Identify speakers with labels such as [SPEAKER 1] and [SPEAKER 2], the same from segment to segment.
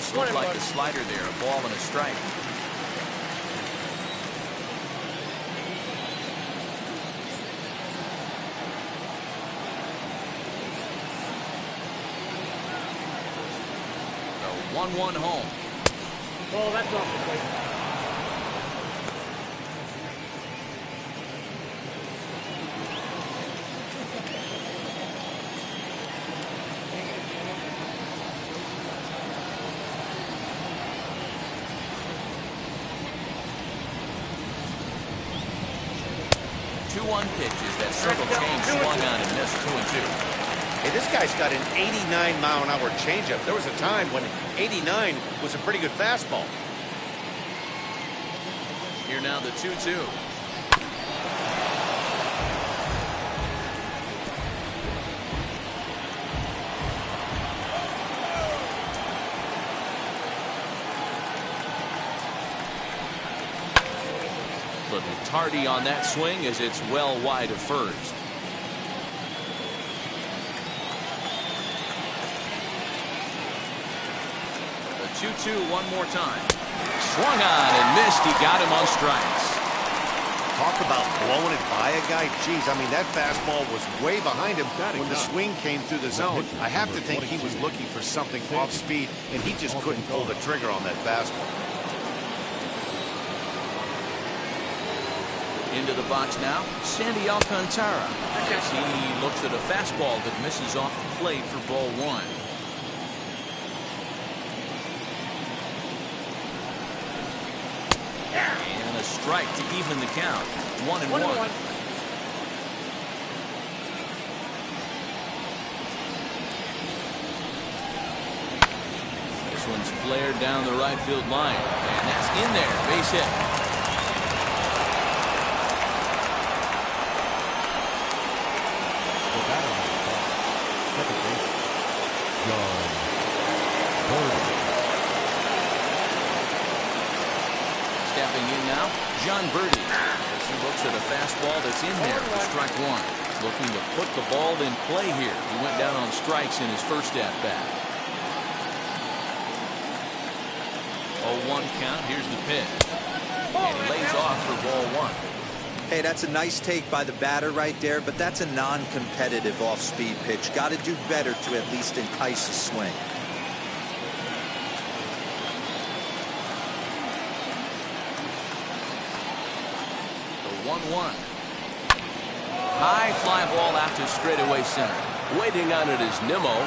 [SPEAKER 1] Just looked like the slider there, a ball and a strike. The 1-1 home.
[SPEAKER 2] Oh, that's off the plate.
[SPEAKER 1] Pitches that circle change swung on and missed 2-2.
[SPEAKER 3] Hey, this guy's got an 89-mile-an-hour changeup. There was a time when 89 was a pretty good fastball.
[SPEAKER 1] Here now the 2-2. Little tardy on that swing as it's well wide of first. The 2-2 one more time. Swung on and missed. He got him on strikes.
[SPEAKER 3] Talk about blowing it by a guy. Geez, I mean, that fastball was way behind him when the swing came through the zone. I have to think he was looking for something off speed, and he just couldn't pull the trigger on that fastball.
[SPEAKER 1] Into the box now, Sandy Alcantara, as he looks at a fastball that misses off the plate for ball one. And a strike to even the count. 1-1. This one's flared down the right field line, and that's in there. Base hit. Stepping in now, John Birdie, as he looks at a fastball that's in there for strike one. Looking to put the ball in play here. He went down on strikes in his first at-bat. 0-1 count. Here's the pitch. And he lays off for ball one.
[SPEAKER 4] Hey, that's a nice take by the batter right there, but that's a non-competitive off-speed pitch. Got to do better to at least entice a swing.
[SPEAKER 1] The 1-1. High fly ball out to straightaway center. Waiting on it is Nimmo.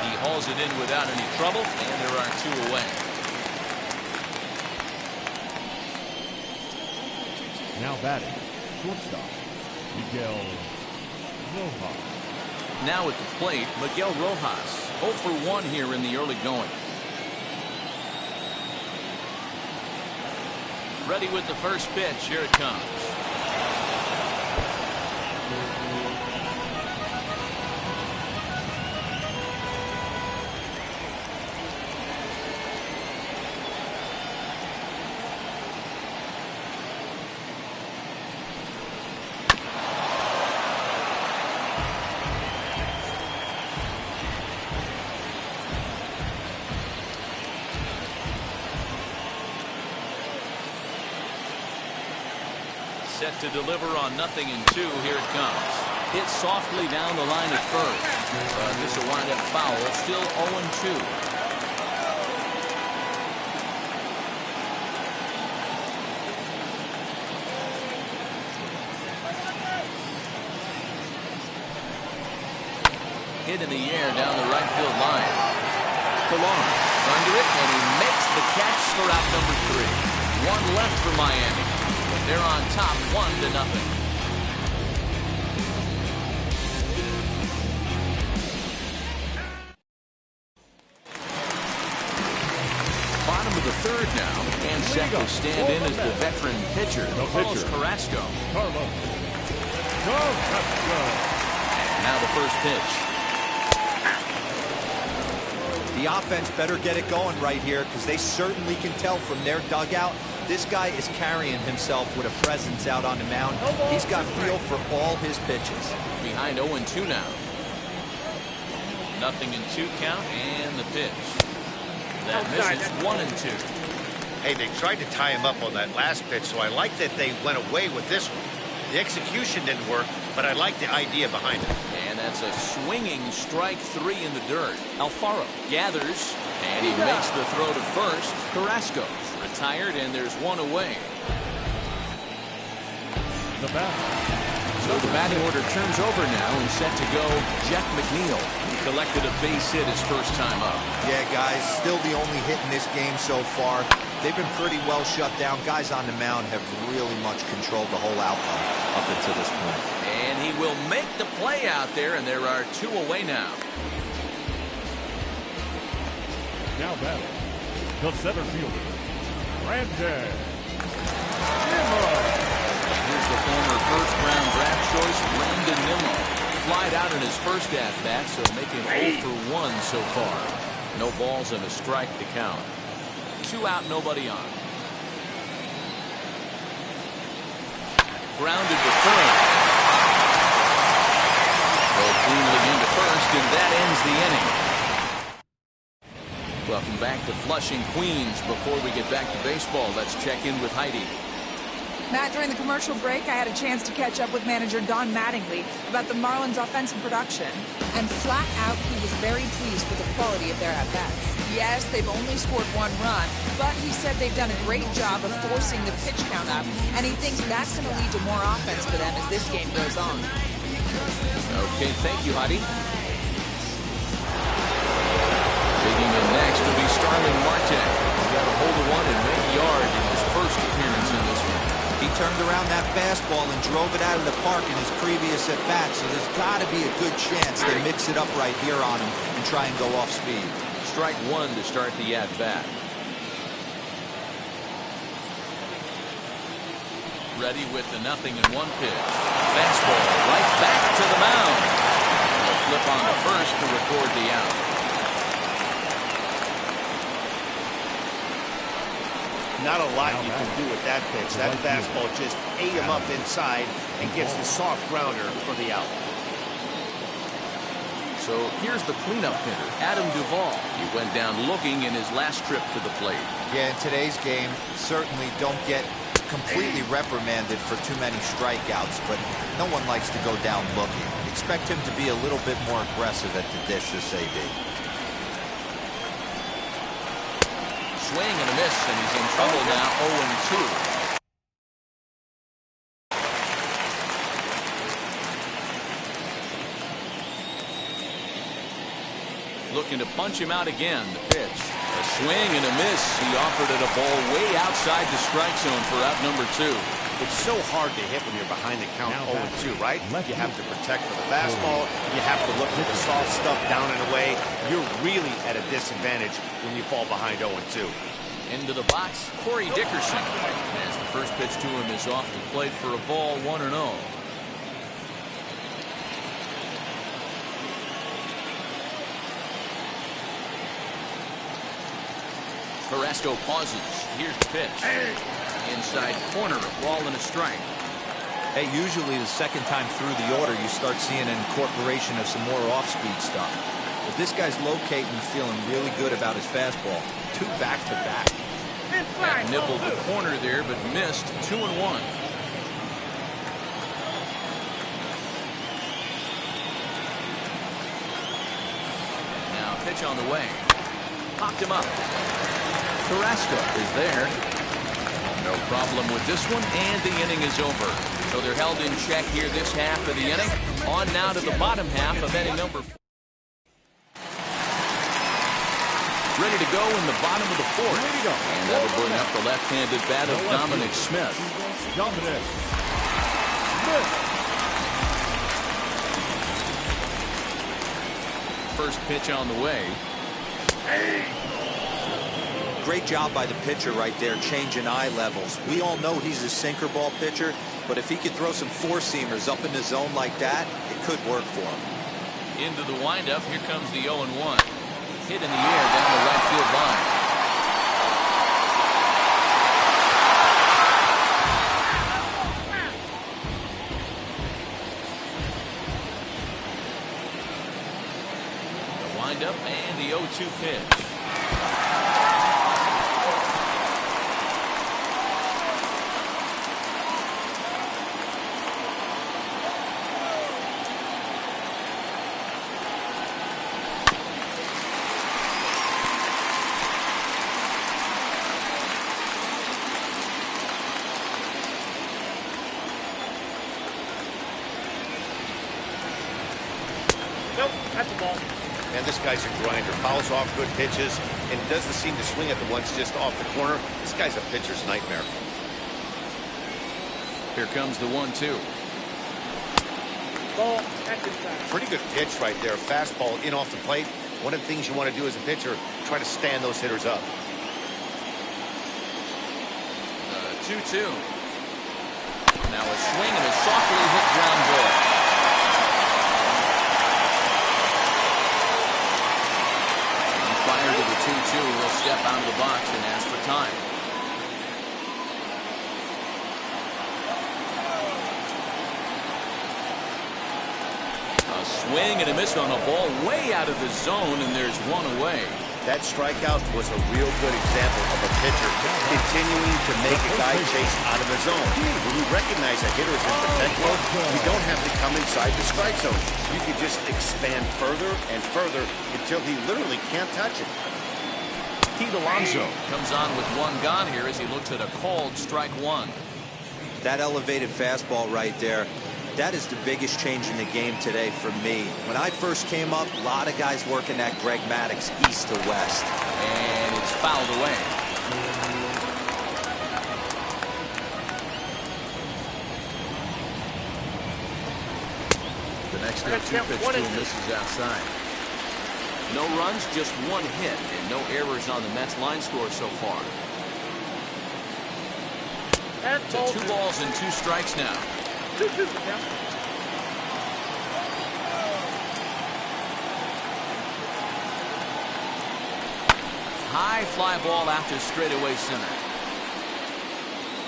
[SPEAKER 1] He hauls it in without any trouble, and there are two away.
[SPEAKER 5] Now batting, shortstop, Miguel Rojas.
[SPEAKER 1] Now at the plate, Miguel Rojas. 0 for 1 here in the early going. Ready with the first pitch. Here it comes. Set to deliver on 0-2. Here it comes. Hit softly down the line at first. This will wind up foul. Still 0-2. Hit in the air down the right field line. Colon under it, and he makes the catch for out number 3. One left for Miami. They're on top 1-0. Bottom of the third now, and set to stand in as the veteran pitcher, Carlos Carrasco. Now the first pitch.
[SPEAKER 4] The offense better get it going right here, because they certainly can tell from their dugout this guy is carrying himself with a presence out on the mound. He's got feel for all his pitches.
[SPEAKER 1] Behind 0-2 now. 0-2 count, and the pitch. That misses 1-2.
[SPEAKER 3] Hey, they tried to tie him up on that last pitch, so I like that they went away with this one. The execution didn't work, but I like the idea behind it.
[SPEAKER 1] And that's a swinging strike 3 in the dirt. Alfaro gathers, and he makes the throw to first. Carrasco retired, and there's one away.
[SPEAKER 5] The batter.
[SPEAKER 1] So the batting order turns over now, and set to go Jeff McNeil. He collected a base hit his first time up.
[SPEAKER 4] Yeah, guys, still the only hit in this game so far. They've been pretty well shut down. Guys on the mound have really much controlled the whole outcome up until this point.
[SPEAKER 1] And he will make the play out there, and there are 2 away now.
[SPEAKER 5] Now batting. The center fielder, Brandon.
[SPEAKER 1] Here's the former first-round draft choice, Brandon Nimmo. Flied out in his first at-bat, so making 0 for 1 so far. No balls and a strike to count. 2 out, nobody on. Grounded to third. Go cleanly into first, and that ends the inning. Welcome back to Flushing, Queens. Before we get back to baseball, let's check in with Heidi.
[SPEAKER 6] Matt, during the commercial break, I had a chance to catch up with manager Don Mattingly about the Marlins' offensive production. And flat out, he was very pleased with the quality of their at-bats. Yes, they've only scored 1 run, but he said they've done a great job of forcing the pitch count up, and he thinks that's going to lead to more offense for them as this game goes on.
[SPEAKER 1] Okay, thank you, Heidi. Digging in next will be Starling Marte. He got a hold of one and made yard in his first appearance in this one.
[SPEAKER 4] He turned around that fastball and drove it out of the park in his previous at-bat, so there's got to be a good chance they mix it up right here on him and try and go off speed.
[SPEAKER 1] Strike 1 to start the at-bat. Ready with the 0-1 pitch. Fastball right back to the mound. He'll flip on to first to record the out.
[SPEAKER 3] Not a lot you can do with that pitch. That fastball just ate him up inside and gets the soft grounder for the out.
[SPEAKER 1] So here's the cleanup hitter, Adam Duvall. He went down looking in his last trip to the plate.
[SPEAKER 4] Yeah, in today's game, certainly don't get completely reprimanded for too many strikeouts, but no one likes to go down looking. Expect him to be a little bit more aggressive at the dish this AB.
[SPEAKER 1] Swing and a miss, and he's in trouble now, 0-2. Looking to punch him out again. The pitch. A swing and a miss. He offered it a ball way outside the strike zone for out number 2.
[SPEAKER 3] It's so hard to hit when you're behind the count 0-2, right? You have to protect for the fastball. You have to look for the soft stuff down and away. You're really at a disadvantage when you fall behind 0-2.
[SPEAKER 1] Into the box, Corey Dickerson. As the first pitch to him is off the plate for a ball, 1-0. Carrasco pauses. Here's the pitch. Inside corner, a ball and a strike.
[SPEAKER 4] Hey, usually the second time through the order, you start seeing an incorporation of some more off-speed stuff. But this guy's locating and feeling really good about his fastball. 2 back-to-back.
[SPEAKER 1] That nibbled the corner there, but missed. 2-1. Now pitch on the way. Popped him up. Carrasco is there. No problem with this one, and the inning is over. So they're held in check here this half of the inning. On now to the bottom half of inning number 4. Ready to go in the bottom of the 4th.
[SPEAKER 5] Ready to go.
[SPEAKER 1] And that'll bring up the left-handed bat of Dominic Smith.
[SPEAKER 5] Dominic Smith.
[SPEAKER 1] First pitch on the way.
[SPEAKER 4] Great job by the pitcher right there, changing eye levels. We all know he's a sinker ball pitcher, but if he could throw some four-seamers up in the zone like that, it could work for him.
[SPEAKER 1] Into the windup, here comes the 0-1. Hit in the air down the right field line. The windup and the 0-2 pitch.
[SPEAKER 3] man, this guy's a grinder. Fouls off good pitches and doesn't seem to swing at the ones just off the corner. This guy's a pitcher's nightmare.
[SPEAKER 1] Here comes the 1-2.
[SPEAKER 2] Ball, that's inside.
[SPEAKER 3] Pretty good pitch right there. Fastball in off the plate. One of the things you want to do as a pitcher, try to stand those hitters up.
[SPEAKER 1] 2-2. Now a swing and a softly hit ground ball. And prior to the 2-2, he'll step out of the box and ask for time. A swing and a miss on a ball way out of the zone, and there's one away.
[SPEAKER 3] That strikeout was a real good example of a pitcher continuing to make a guy chase out of the zone. When you recognize a hitter is in protect mode, you don't have to come inside the strike zone. You can just expand further and further until he literally can't touch it.
[SPEAKER 1] Pete Alonso comes on with one gone here as he looks at a called strike one.
[SPEAKER 4] That elevated fastball right there, that is the biggest change in the game today for me. When I first came up, a lot of guys working that Greg Maddux east to west.
[SPEAKER 1] And it's fouled away. The next 0-2 pitch to him misses outside. No runs, just one hit, and no errors on the Mets line score so far. To 2 balls and 2 strikes now. High fly ball out to straightaway center.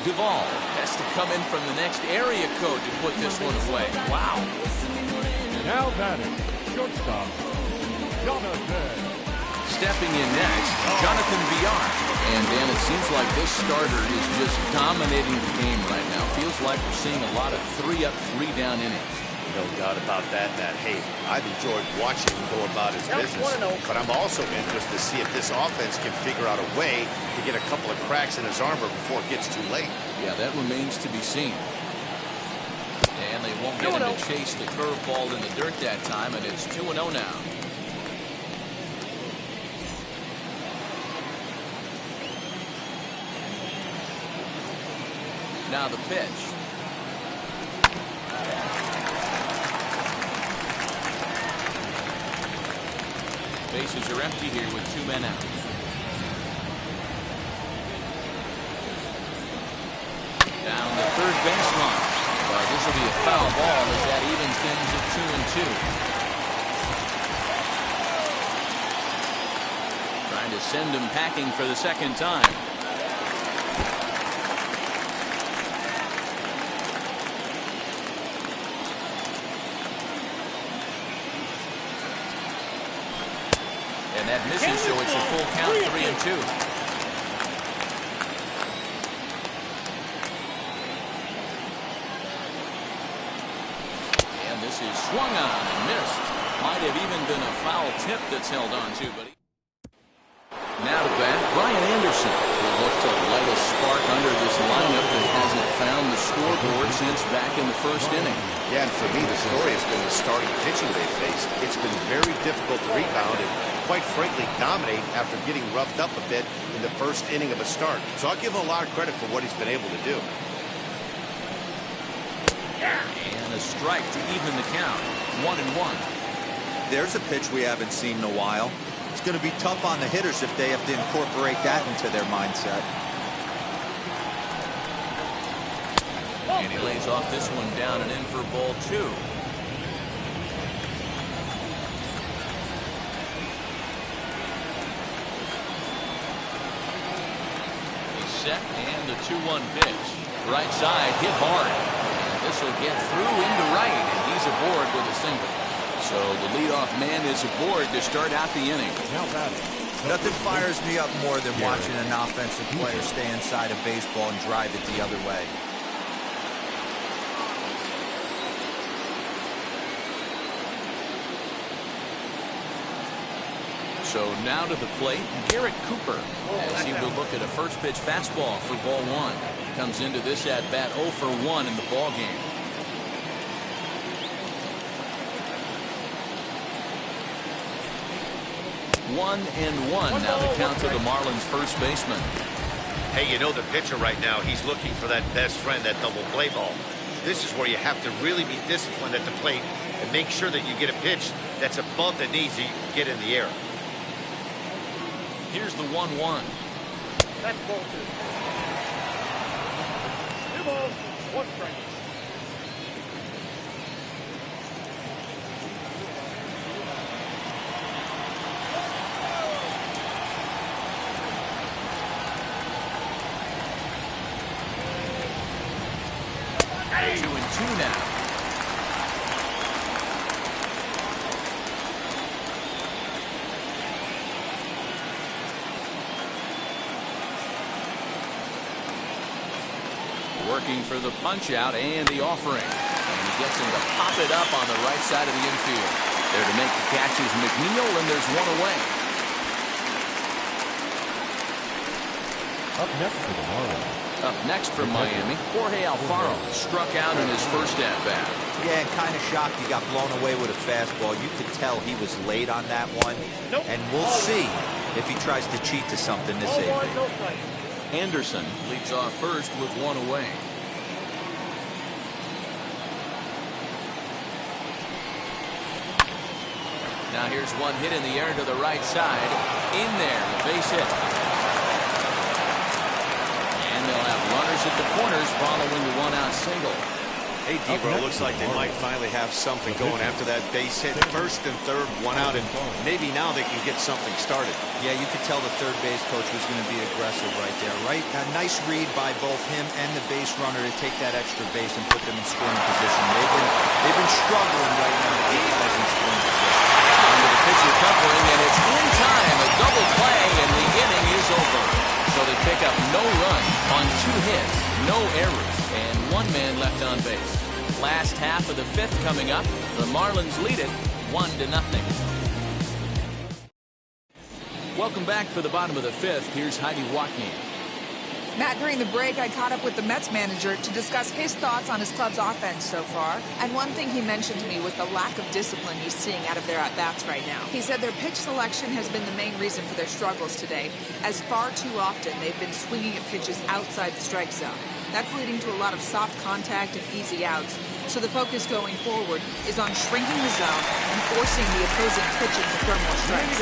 [SPEAKER 1] Duvall has to come in from the next area code to put this one away. Wow.
[SPEAKER 5] Now batting, shortstop, Jonathan.
[SPEAKER 1] Stepping in next, Jonathan Villar. And Dan, it seems like this starter is just dominating the game right now. Feels like we're seeing a lot of 3-up, 3-down innings.
[SPEAKER 3] No doubt about that, Matt. Hey, I've enjoyed watching him go about his business, but I'm also interested to see if this offense can figure out a way to get a couple of cracks in his armor before it gets too late.
[SPEAKER 1] Yeah, that remains to be seen. And they won't get him to chase the curveball in the dirt that time, and it's 2-0 now. Now the pitch. Bases are empty here with 2 men out. Down the third baseline. But this will be a foul ball as that evens things at 2-2. Trying to send him packing for the second time. And that misses, so it's a full count, 3-2. And this is swung on and missed. Might have even been a foul tip that's held on to, but now to bat, Brian Anderson will look to light a spark under this lineup that hasn't found the scoreboard since back in the first inning.
[SPEAKER 3] Yeah, and for me, the story has been the starting pitching they faced. It's been very difficult to rebound and, quite frankly, dominate after getting roughed up a bit in the first inning of a start. So I'll give him a lot of credit for what he's been able to do.
[SPEAKER 1] And a strike to even the count. 1-1.
[SPEAKER 4] There's a pitch we haven't seen in a while. It's going to be tough on the hitters if they have to incorporate that into their mindset.
[SPEAKER 1] And he lays off this one down and in for ball 2. He's set and the 2-1 pitch. Right side hit hard. And this will get through into right, and he's aboard with a single. So the leadoff man is aboard to start out the inning.
[SPEAKER 5] Now batting.
[SPEAKER 4] Nothing fires me up more than watching an offensive player stay inside a baseball and drive it the other way.
[SPEAKER 1] So now to the plate, Garrett Cooper, as he will look at a first pitch fastball for ball 1. Comes into this at bat 0 for 1 in the ball game. 1-1 now the count to the Marlins first baseman.
[SPEAKER 3] Hey, you know the pitcher right now, he's looking for that best friend, that double play ball. This is where you have to really be disciplined at the plate and make sure that you get a pitch that's above the knees so you can get in the air.
[SPEAKER 1] Here's the 1-1.
[SPEAKER 2] That's ball 2. 2 balls, 1 strike.
[SPEAKER 1] Hey. 2-2 now. Working for the punch out and the offering. And he gets him to pop it up on the right side of the infield. There to make the catch is McNeil, and there's one away.
[SPEAKER 5] Up next for the Marlins.
[SPEAKER 1] Up next from Miami, Jorge Alfaro struck out in his first at-bat.
[SPEAKER 4] Yeah, and kind of shocked he got blown away with a fastball. You could tell he was late on that one.
[SPEAKER 2] Nope.
[SPEAKER 4] And we'll see if he tries to cheat to something this
[SPEAKER 2] Ball 1,
[SPEAKER 4] evening.
[SPEAKER 2] no strike.
[SPEAKER 1] Anderson leads off first with one away. Now here's one hit in the air to the right side. In there, the base hit. And they'll have runners at the corners following the one-out single.
[SPEAKER 3] Hey, Debro, looks like they might finally have something going after that base hit. First and third, one out, and maybe now they can get something started.
[SPEAKER 4] Yeah, you could tell the third base coach was going to be aggressive right there, right? A nice read by both him and the base runner to take that extra base and put them in scoring position. They've been struggling right now to get guys in scoring position.
[SPEAKER 1] Under the pitcher covering, and it's in time. A double play, and the inning is over. So they pick up no run on 2 hits, no errors, and 1 man left on base. Last half of the 5th coming up. The Marlins lead it 1-0. Welcome back for the bottom of the 5th. Here's Heidi Watney.
[SPEAKER 6] Matt, during the break, I caught up with the Mets manager to discuss his thoughts on his club's offense so far. And one thing he mentioned to me was the lack of discipline he's seeing out of their at-bats right now. He said their pitch selection has been the main reason for their struggles today, as far too often they've been swinging at pitches outside the strike zone. That's leading to a lot of soft contact and easy outs. So the focus going forward is on shrinking the zone and forcing the opposing pitching to throw more strikes.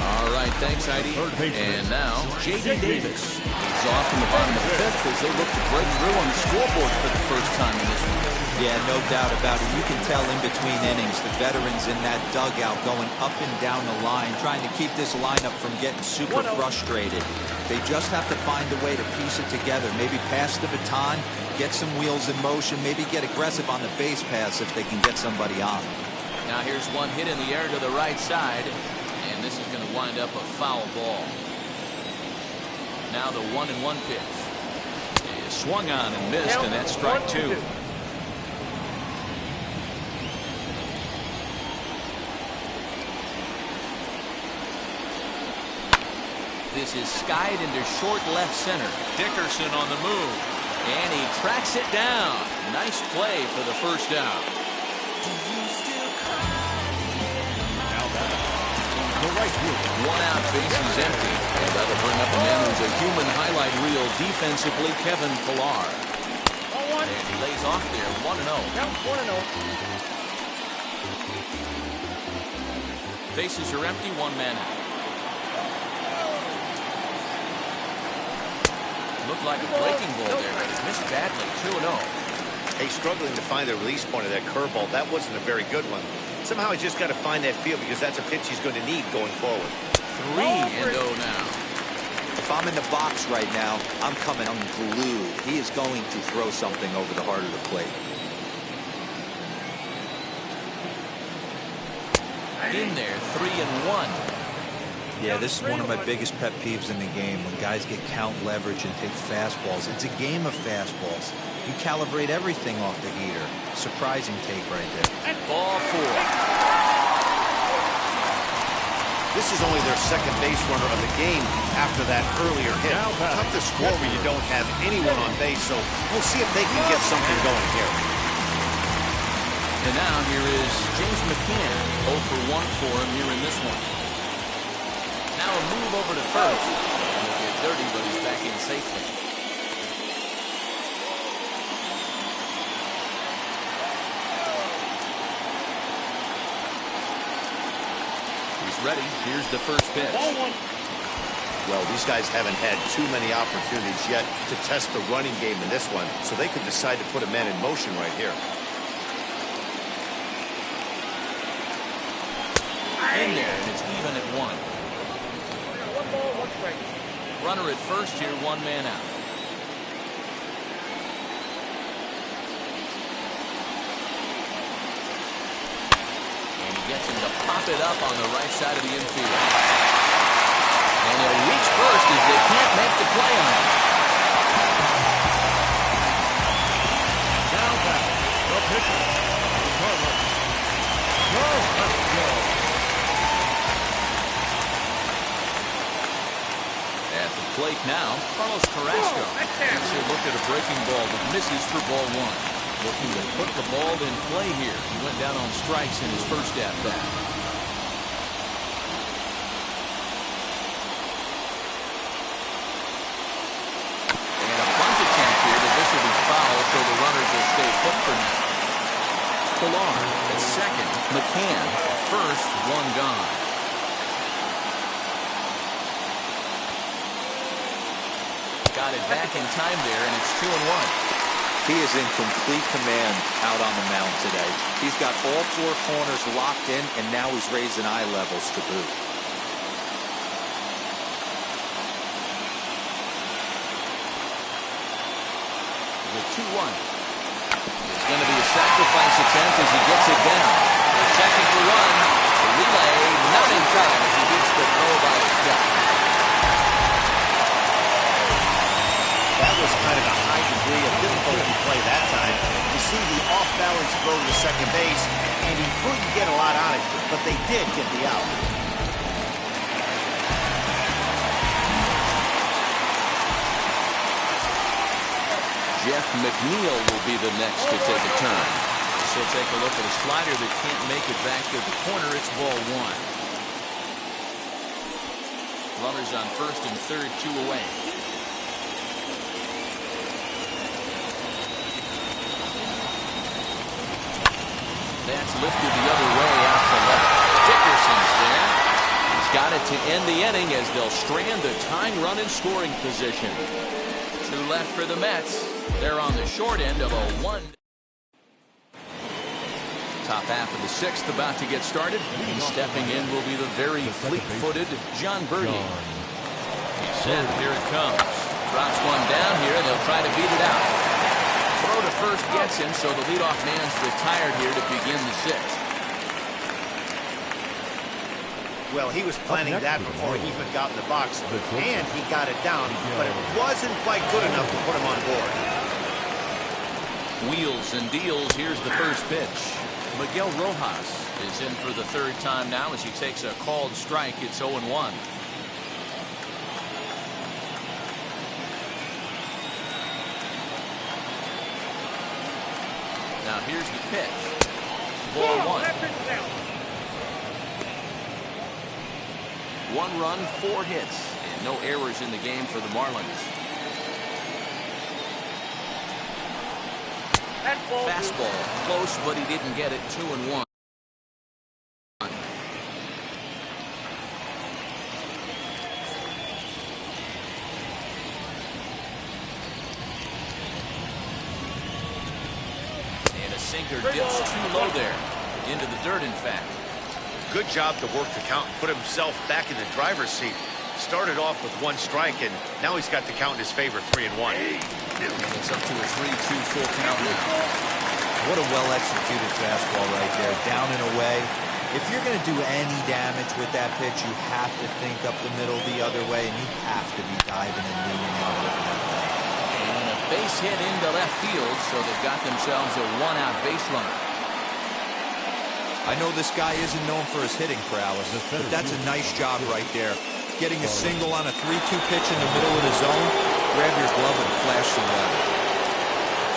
[SPEAKER 1] All right, thanks, Heidi. And now, J.D. Davis. He's off in the bottom of the 5th as they look to break through on the scoreboard for the first time in this one.
[SPEAKER 4] Yeah, no doubt about it. You can tell in between innings, the veterans in that dugout going up and down the line, trying to keep this lineup from getting super frustrated. They just have to find a way to piece it together. Maybe pass the baton, get some wheels in motion, maybe get aggressive on the base pass if they can get somebody on.
[SPEAKER 1] Now here's one hit in the air to the right side, and this is going to wind up a foul ball. Now the 1-1 pitch. He swung on and missed, and that's strike 2. This is skied into short left center. Dickerson on the move. And he tracks it down. Nice play for the first out.
[SPEAKER 5] Now that the right field.
[SPEAKER 1] 1 out, base is empty. And that'll bring up a man who's a human highlight reel defensively, Kevin Pillar. And he lays off there, 1-0.
[SPEAKER 2] Count 1-0.
[SPEAKER 1] Bases are empty, 1 man out. Looked like a breaking ball there, but he missed badly. 2-0.
[SPEAKER 3] Hey, struggling to find the release point of that curveball. That wasn't a very good one. Somehow he's just got to find that field because that's a pitch he's going to need going forward.
[SPEAKER 1] 3-0 now.
[SPEAKER 4] If I'm in the box right now, I'm coming unglued. He is going to throw something over the heart of the plate.
[SPEAKER 1] In there, 3-1.
[SPEAKER 4] Yeah, this is one of my biggest pet peeves in the game, when guys get count leverage and take fastballs. It's a game of fastballs. You calibrate everything off the heater. Surprising take right there.
[SPEAKER 1] Ball 4.
[SPEAKER 3] This is only their second base runner of the game after that earlier hit. Tough to score when you don't have anyone on base, so we'll see if they can get something going here.
[SPEAKER 1] And now here is James McCann. 0 for 1 for him here in this one. a move over to first. And he'll get dirty, but he's back in safely. He's ready. Here's the first pitch.
[SPEAKER 3] Well, these guys haven't had too many opportunities yet to test the running game in this one, so they could decide to put a man in motion right here.
[SPEAKER 1] In there, and it's even at 1.
[SPEAKER 2] 1 ball, 1 strike.
[SPEAKER 1] Runner at first here, 1 man out. And he gets him to pop it up on the right side of the infield. And he'll reach first as they can't make the play on it.
[SPEAKER 5] Now back, the pitcher.
[SPEAKER 1] At the plate now, Carlos Carrasco. Takes a look at a breaking ball that misses for ball 1. Looking to put the ball in play here. He went down on strikes in his first at-bat. And a bunt attempt here, but this will be foul, so the runners will stay put for now. Pilar at second. McCann first, 1 gone. Got it back in time there, and it's 2-1.
[SPEAKER 4] He is in complete command out on the mound today. He's got all 4 corners locked in, and now he's raising eye levels to boot.
[SPEAKER 1] The 2-1. There's going to be a sacrifice attempt as he gets it down. Checking for run. The relay not in time as he beats the throw by a step.
[SPEAKER 3] That was kind of a high degree of difficulty play that time. You see the off-balance throw to second base, and he couldn't get a lot on it, but they did get the out.
[SPEAKER 1] Jeff McNeil will be the next to take a turn. So take a look at a slider that can't make it back to the corner. It's ball 1. Runners on first and third, 2 away. That's lifted the other way out to left. Dickerson's there. He's got it to end the inning as they'll strand the tying run in scoring position. 2 left for the Mets. They're on the short end of a 1. Top half of the 6th about to get started. And stepping in will be the very fleet-footed John Birdie. He's set. Here it comes. Drops one down here, and they'll try to beat it out. Throw to first gets him, so the leadoff man's retired here to begin the 6th.
[SPEAKER 3] Well, he was planning that before he even got in the box, and he got it down, but it wasn't quite good enough to put him on board.
[SPEAKER 1] Wheels and deals. Here's the first pitch. Miguel Rojas is in for the 3rd time now as he takes a called strike. It's 0-1. Now here's the pitch. Ball 1. 1 run, 4 hits, and no errors in the game for the Marlins. Fastball, close, but he didn't get it. 2-1. And a sinker dips too low there. Into the dirt, in fact.
[SPEAKER 3] Good job to work the count and put himself back in the driver's seat. Started off with 1 strike, and now he's got the count in his favor, 3-1.
[SPEAKER 1] It's up to a 3-2 full count now.
[SPEAKER 4] What a well-executed fastball right there, down and away. If you're going to do any damage with that pitch, you have to think up the middle the other way, and you have to be diving and leaning out looking at that.
[SPEAKER 1] And a base hit into left field, so they've got themselves a 1-out base runner.
[SPEAKER 4] I know this guy isn't known for his hitting prowess, but that's a nice job right there. Getting a single on a 3-2 pitch in the middle of the zone, grab your glove and flash some leather.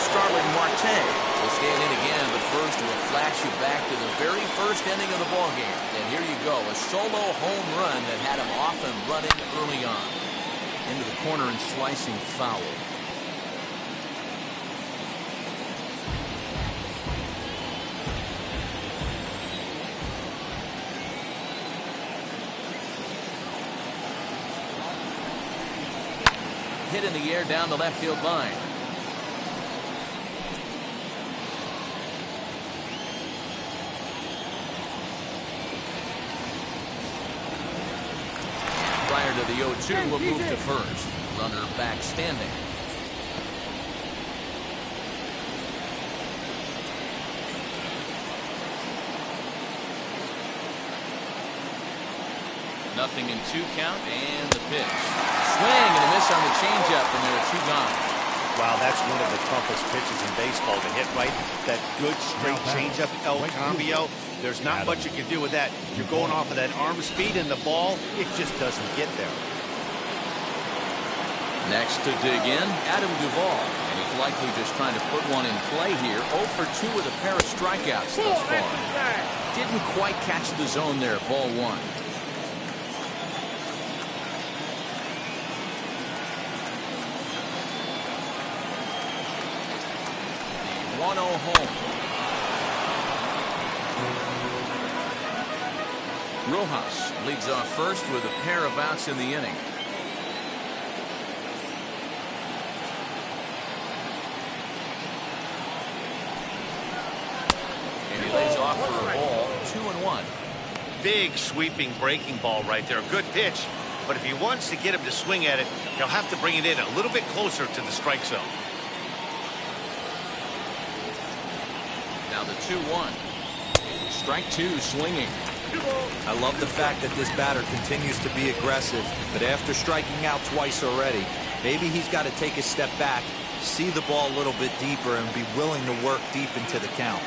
[SPEAKER 1] Starling Marte We'll scan in again, but first we'll flash you back to the very first inning of the ballgame. And here you go, a solo home run that had him off and running early on. Into the corner and slicing foul. Hit in the air down the left field line. Prior to the 0-2, we'll move to first. Runner back standing. Nothing in 2 count, and the pitch. Swing and a miss on the changeup, and there are 2 gone.
[SPEAKER 3] Wow, that's one of the toughest pitches in baseball to hit, right? That good straight changeup, El Cambio. There's not much you can do with that. You're going off of that arm speed, and the ball, it just doesn't get there.
[SPEAKER 1] Next to dig in, Adam Duvall. And he's likely just trying to put one in play here. 0 for 2 with a pair of strikeouts thus far. Didn't quite catch the zone there, ball 1. 1-0 home. Rojas leads off first with a pair of outs in the inning. And he lays off for a ball, 2-1.
[SPEAKER 3] Big sweeping breaking ball right there. Good pitch. But if he wants to get him to swing at it, he'll have to bring it in a little bit closer to the strike zone.
[SPEAKER 1] Now the 2-1. Strike 2 swinging.
[SPEAKER 4] I love the fact that this batter continues to be aggressive, but after striking out twice already, maybe he's got to take a step back, see the ball a little bit deeper, and be willing to work deep into the count.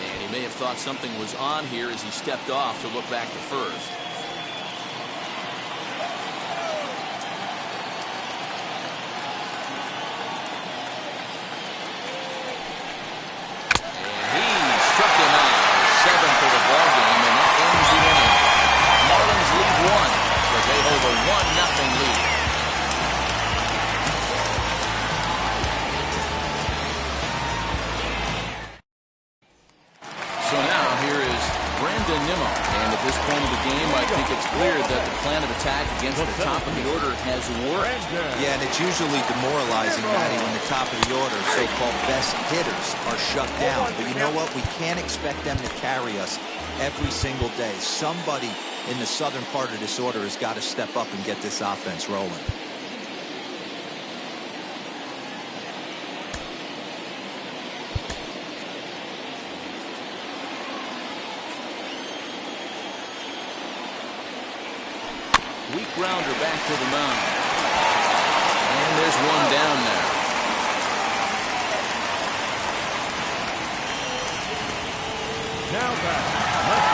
[SPEAKER 1] And he may have thought something was on here as he stepped off to look back to first. Against the top of the order has worked.
[SPEAKER 4] Yeah, and it's usually demoralizing, Matty, when the top of the order, so-called best hitters, are shut down. But you know what? We can't expect them to carry us every single day. Somebody in the southern part of this order has got to step up and get this offense rolling.
[SPEAKER 1] Weak grounder back to the mound. And there's one down there.
[SPEAKER 5] Now back.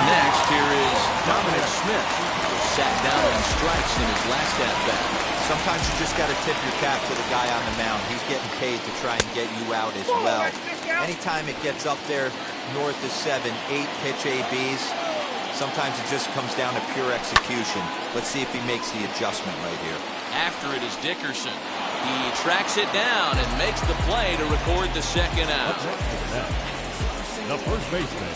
[SPEAKER 1] Next, here is Dominic Smith, who sat down on strikes in his last at-bat.
[SPEAKER 4] Sometimes you just got to tip your cap to the guy on the mound. He's getting paid to try and get you out as well. Anytime it gets up there north of 7, 8 pitch ABs, sometimes it just comes down to pure execution. Let's see if he makes the adjustment right here.
[SPEAKER 1] After it is Dickerson. He tracks it down and makes the play to record the second out.
[SPEAKER 5] The first baseman.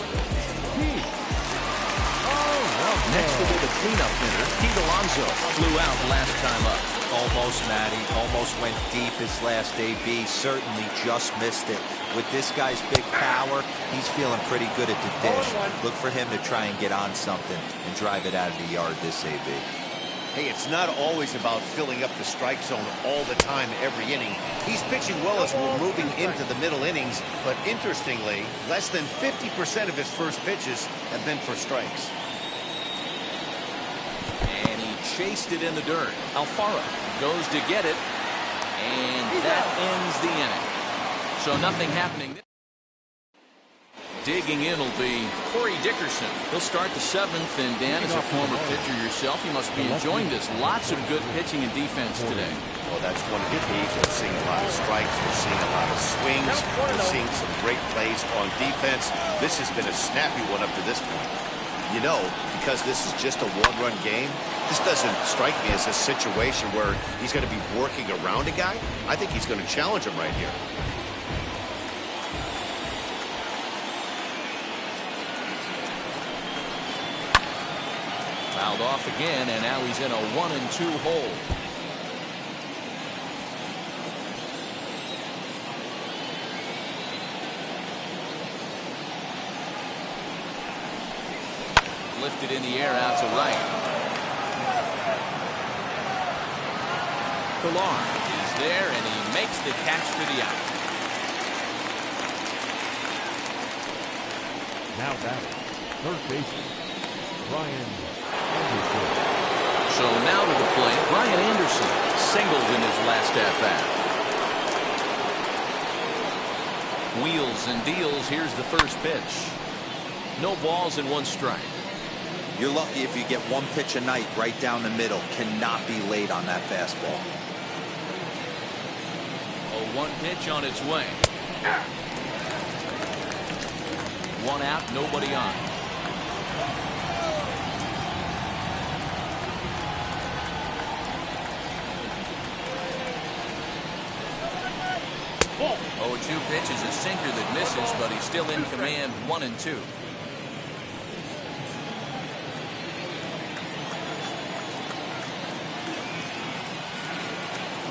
[SPEAKER 1] Next will be the cleanup hitter, Pete Alonso, flew out last time up.
[SPEAKER 4] Almost, Matty. Almost went deep his last AB. Certainly just missed it. With this guy's big power, he's feeling pretty good at the dish. Look for him to try and get on something and drive it out of the yard this AB.
[SPEAKER 3] Hey, it's not always about filling up the strike zone all the time every inning. He's pitching well as we're moving into the middle innings, but interestingly, less than 50% of his first pitches have been for strikes.
[SPEAKER 1] And he chased it in the dirt. Alfaro goes to get it, and that ends the inning. So nothing happening. digging in will be Corey Dickerson. He'll start the 7th, and Dan, as a former pitcher yourself, you must be enjoying this. Lots of good pitching and defense today.
[SPEAKER 3] Well, that's one of the keys. We're seeing a lot of strikes. We're seeing a lot of swings. We're seeing some great plays on defense. This has been a snappy one up to this point. You know, because this is just a one-run game, this doesn't strike me as a situation where he's going to be working around a guy. I think he's going to challenge him right here.
[SPEAKER 1] Fouled off again, and now he's in a 1-2 hole. Lifted in the air out to right. Pilar is there, and he makes the catch for the out.
[SPEAKER 5] Now batting, third baseman, Brian Anderson.
[SPEAKER 1] So now to the plate, Brian Anderson singled in his last at-bat. Wheels and deals. Here's the first pitch. No balls and 1 strike.
[SPEAKER 4] You're lucky if you get 1 pitch a night right down the middle. Cannot be late on that fastball.
[SPEAKER 1] A 1 pitch on its way. 1 out, nobody on.
[SPEAKER 2] Ball.
[SPEAKER 1] 0-2 pitch is a sinker that misses, but he's still in command. 1-2.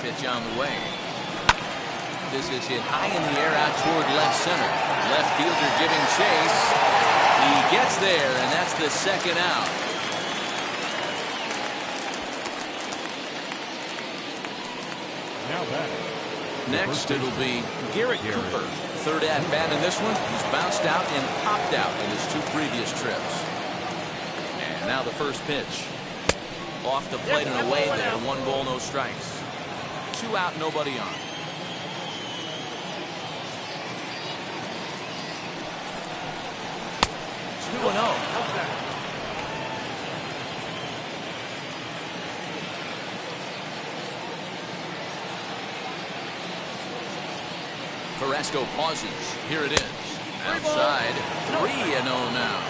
[SPEAKER 1] Pitch on the way. This is hit high in the air out toward left center. Left fielder giving chase. He gets there, and that's the 2nd out.
[SPEAKER 5] Now batting.
[SPEAKER 1] Next, it'll be Garrett Cooper. 3rd at-bat in this one. He's bounced out and popped out in his 2 previous trips. And now the first pitch. Off the plate and away there. 1 ball, no strikes. 2 out, nobody on. Two 2-0. Carrasco pauses. Here it is. Outside. 3-0 now.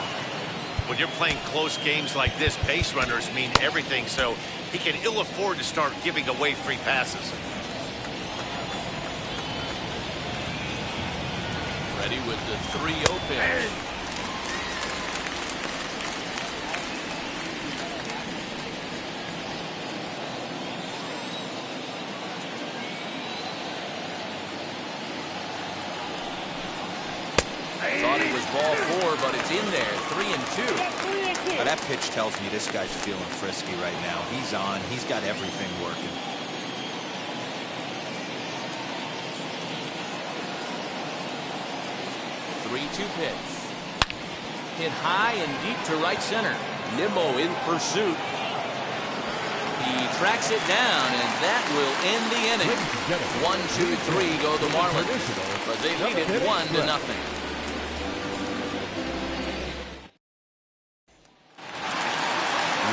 [SPEAKER 3] When you're playing close games like this, base runners mean everything, so he can ill afford to start giving away free passes.
[SPEAKER 1] Ready with the 3-0 pitch. Thought it was ball 4, but it's in there. 3-2.
[SPEAKER 4] Now that pitch tells me this guy's feeling frisky right now. He's on. He's got everything working.
[SPEAKER 1] Pitch. Hit high and deep to right center. Nimmo in pursuit. He tracks it down, and that will end the inning. 1-2-3 go the Marlins, but they lead it 1-0.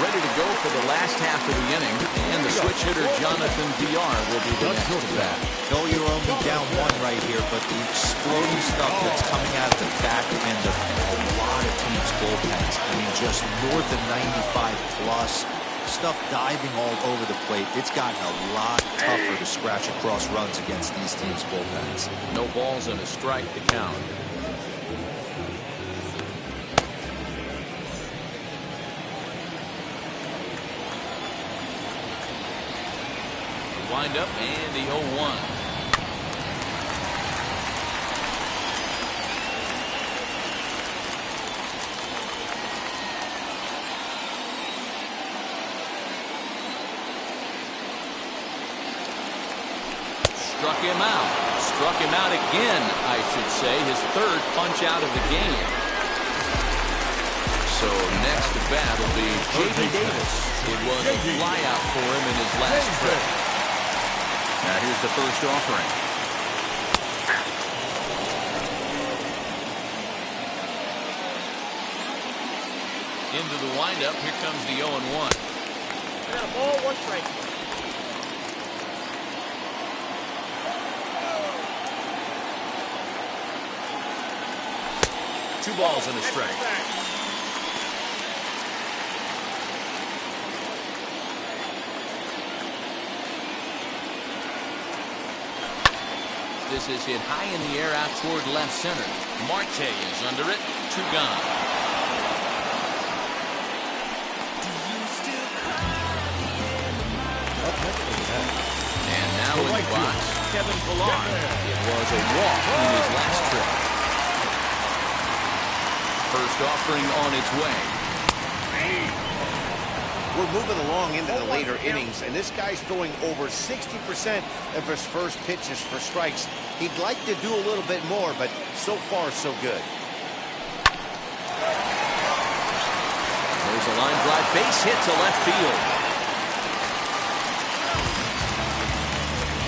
[SPEAKER 1] Ready to go for the last half of the inning, and the switch hitter Jonathan VR will be the next to bat.
[SPEAKER 4] No, you're only down 1 right here, but the exploding stuff that's coming out of the back end of a lot of teams' bullpens. I mean, just north of 95 plus. Stuff diving all over the plate. It's gotten a lot tougher to scratch across runs against these teams' bullpens.
[SPEAKER 1] No balls and a strike to count. Wind up and the 0-1. Struck him out. Struck him out again, I should say. His 3rd punch out of the game. So next to bat will be J.D. Davis. It was a flyout for him in his last trip. Now here's the first offering. Into the windup. Here comes the 0-1.
[SPEAKER 2] I got a ball, 1 strike.
[SPEAKER 1] 2 balls and a strike. This is hit high in the air out toward left center. Marte is under it. 2 gone. And now in the box, Kevin Pillar. It was a walk in his last trip. First offering on its way.
[SPEAKER 3] We're moving along into the later innings, and this guy's throwing over 60% of his first pitches for strikes. He'd like to do a little bit more, but so far, so good.
[SPEAKER 1] There's a line drive base hit to left field.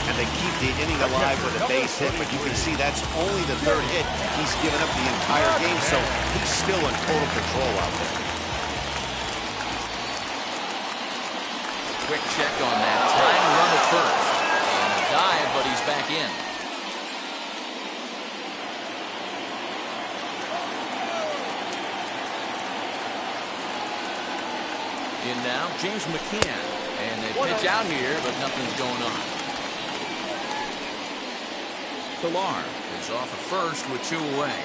[SPEAKER 3] And they keep the inning alive with a base hit, but you can see that's only the 3rd hit he's given up the entire game, so he's still in total control out there.
[SPEAKER 1] Quick check on that tying run at first. And a dive, but he's back in. In now, James McCann. And they pitch out here, but nothing's going on. Pillar is off at first with 2 away.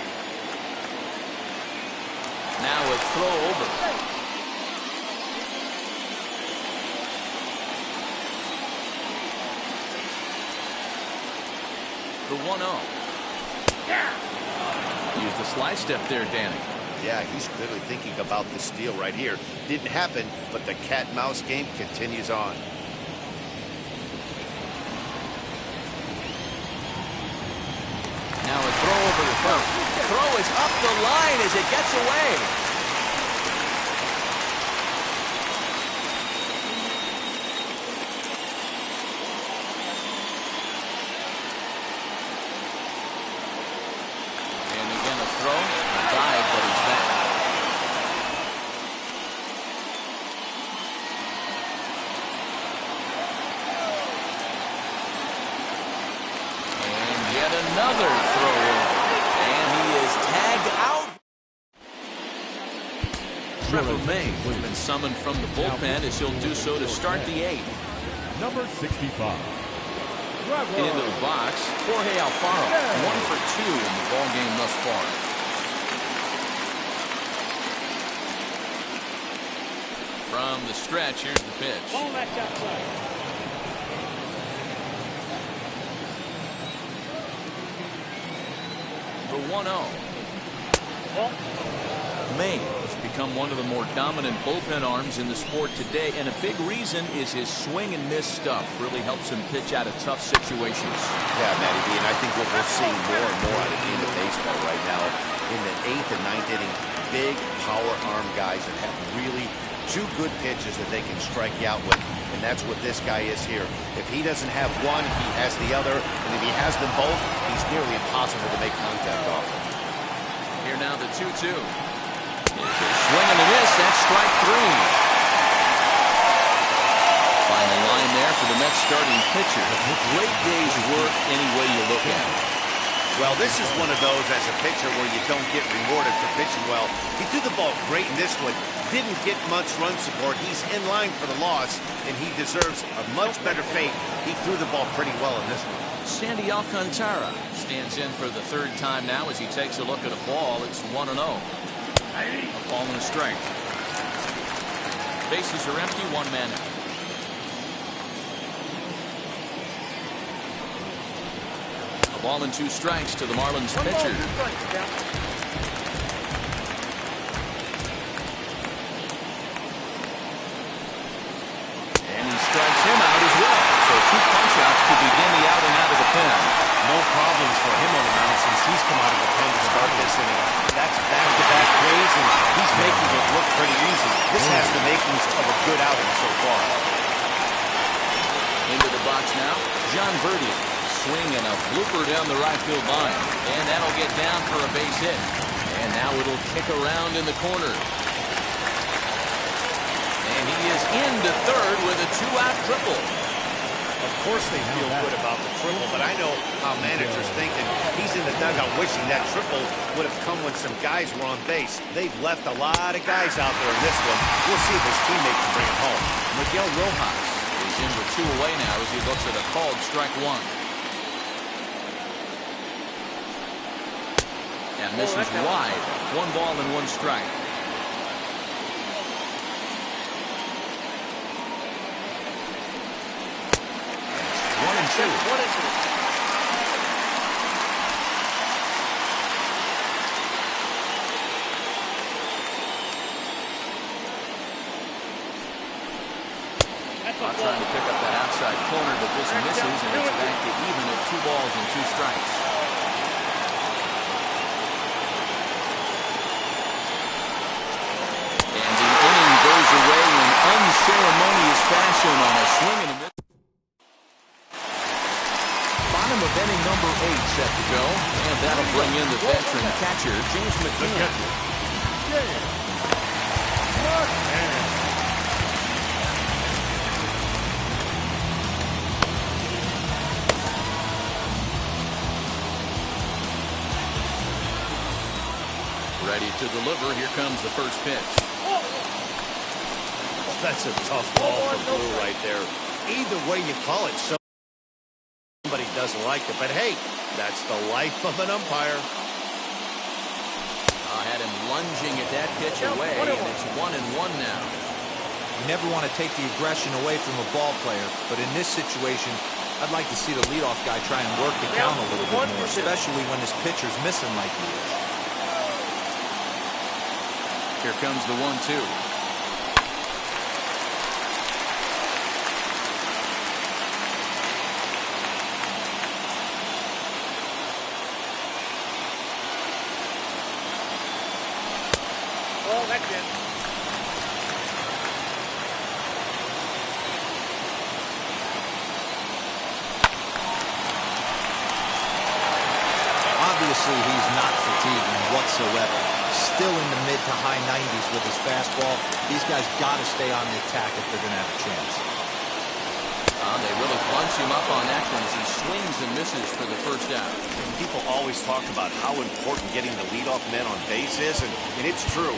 [SPEAKER 1] Now a throw over. The 1-0. Use the slide step there, Danny.
[SPEAKER 3] Yeah, he's clearly thinking about the steal right here. Didn't happen, but the cat-mouse game continues on.
[SPEAKER 1] Now a throw over the first. Throw is up the line as it gets away. Another throw over, and he is tagged out. Trevor May has been summoned from the bullpen as he'll do so to start the 8th.
[SPEAKER 5] Number 65.
[SPEAKER 1] Into the box, Jorge Alfaro, 1 for 2 in the ballgame thus far. From the stretch, here's the pitch.
[SPEAKER 2] Ball match outside.
[SPEAKER 1] The 1-0. May has become one of the more dominant bullpen arms in the sport today, and a big reason is his swing and miss stuff really helps him pitch out of tough situations.
[SPEAKER 3] Yeah, Matty B, and I think what we're seeing more and more out of the game of baseball right now in the 8th and 9th inning, big power arm guys that have really 2 good pitches that they can strike you out with, and that's what this guy is here. If he doesn't have one, he has the other, and if he has them both, he's nearly impossible to make contact off of.
[SPEAKER 1] Here now the 2-2. Swing and a miss, that's strike 3. Final line there for the Mets starting pitcher. A great day's work any way you look at it.
[SPEAKER 3] Well, this is one of those as a pitcher where you don't get rewarded for pitching well. He threw the ball great in this one. Didn't get much run support. He's in line for the loss, and he deserves a much better fate. He threw the ball pretty well in this one.
[SPEAKER 1] Sandy Alcantara stands in for the 3rd time now as he takes a look at a ball. It's 1-0. A ball and a strike. Bases are empty, 1 man out. A ball and 2 strikes to the Marlins pitcher. And he strikes him out as well. So 2 punch-outs to begin the out and out of the pen.
[SPEAKER 3] No problems for him on the mound since he's come out of the pen to start this inning. That's back-to-back plays, and he's making it look pretty easy. This has the makings of a good outing so far.
[SPEAKER 1] Into the box now, John Verdi. Swing and a blooper down the right field line. And that'll get down for a base hit. And now it'll kick around in the corner. into third with a 2-out triple.
[SPEAKER 3] Of course they feel good about the triple, but I know how managers thinking. He's in the dugout wishing that triple would have come when some guys were on base. They've left a lot of guys out there in this one. We'll see if his teammate can bring it home.
[SPEAKER 1] Miguel Rojas is in with 2 away now as he looks at a called strike 1. And misses wide. 1 ball and 1 strike. Two.
[SPEAKER 2] 1 and 2.
[SPEAKER 1] Trying to pick up that outside corner, but this misses, and it's back to even at 2 balls and 2 strikes. And the inning goes away in unceremonious fashion on a swing and a miss. Bottom of inning number 8 set to go, and that'll bring in the veteran catcher, James McCann. Ready to deliver. Here comes the first pitch.
[SPEAKER 3] Well, that's a tough ball for Blue right there. Either way you call it, somebody doesn't like it. But hey, that's the life of an umpire.
[SPEAKER 1] Had him lunging at that pitch away, and it's 1-1 now.
[SPEAKER 4] You never want to take the aggression away from a ball player, but in this situation, I'd like to see the leadoff guy try and work the count a little bit more, especially when his pitcher's missing like he is.
[SPEAKER 1] Here comes the 1-2.
[SPEAKER 2] Well, that's it.
[SPEAKER 4] Obviously, he's not fatiguing whatsoever. Still in the mid to high 90s with his fastball. These guys got to stay on the attack if they're going to have a chance.
[SPEAKER 1] They really bunch him up on that one as he swings and misses for the first out.
[SPEAKER 3] People always talk about how important getting the leadoff men on base is, and it's true.